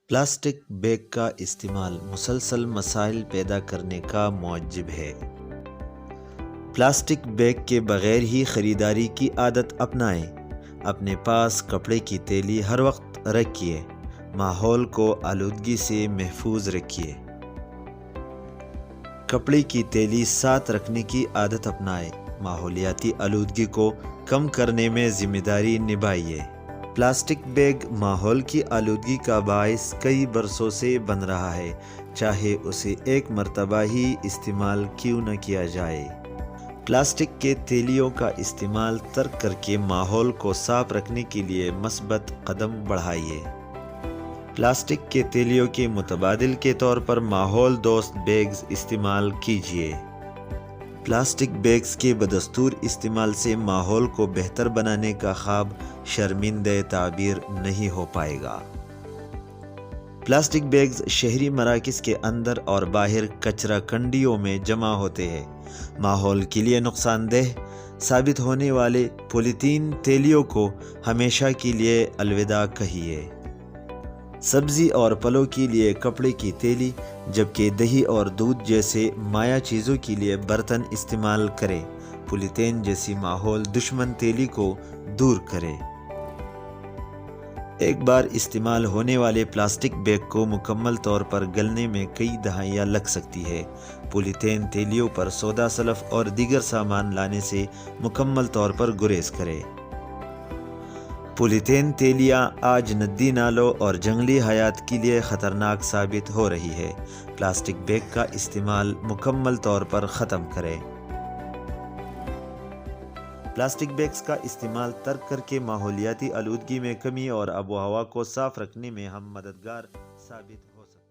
Plastic bag کا استعمال مسلسل مسائل پیدا کرنے کا موجب ہے۔ پلاسٹک بیگ کے بغیر ہی خریداری کی عادت اپنائیں۔ اپنے پاس کپڑے کی تھیلی ہر وقت رکھیے۔ ماحول کو آلودگی سے محفوظ رکھیے۔ کپڑے کی تھیلی ساتھ رکھنے کی عادت اپنائیں۔ ماحولیاتی آلودگی کو کم کرنے میں ذمہ داری نبھائیے۔ پلاسٹک بیگ ماحول کی آلودگی کا باعث کئی برسوں سے بن رہا ہے، چاہے اسے ایک مرتبہ ہی استعمال کیوں نہ کیا جائے۔ پلاسٹک کے تھیلیوں کا استعمال ترک کر کے ماحول کو صاف رکھنے کے لیے مثبت قدم بڑھائیے۔ پلاسٹک کے تھیلیوں کے متبادل کے طور پر ماحول دوست بیگز استعمال کیجیے۔ پلاسٹک بیگز کے بدستور استعمال سے ماحول کو بہتر بنانے کا خواب شرمندہ تعبیر نہیں ہو پائے گا۔ پلاسٹک بیگز شہری مراکز کے اندر اور باہر کچرا کنڈیوں میں جمع ہوتے ہیں۔ ماحول کے لیے نقصان دہ ثابت ہونے والے پولیتھین تھیلیوں کو ہمیشہ کے لیے الوداع کہیے۔ سبزی اور پھلوں کے لیے کپڑے کی تھیلی، جبکہ دہی اور دودھ جیسے مائع چیزوں کے لیے برتن استعمال کریں۔ پولیتھین جیسی ماحول دشمن تھیلی کو دور کریں۔ ایک بار استعمال ہونے والے پلاسٹک بیگ کو مکمل طور پر گلنے میں کئی دہائیاں لگ سکتی ہے۔ پولیتھین تھیلیوں پر سودا سلف اور دیگر سامان لانے سے مکمل طور پر گریز کریں۔ پولیتھین تھیلیاں آج ندی نالوں اور جنگلی حیات کے لیے خطرناک ثابت ہو رہی ہے۔ پلاسٹک بیگ کا استعمال مکمل طور پر ختم کریں۔ پلاسٹک بیگز کا استعمال ترک کر کے ماحولیاتی آلودگی میں کمی اور آب و ہوا کو صاف رکھنے میں ہم مددگار ثابت ہو سکتے ہیں۔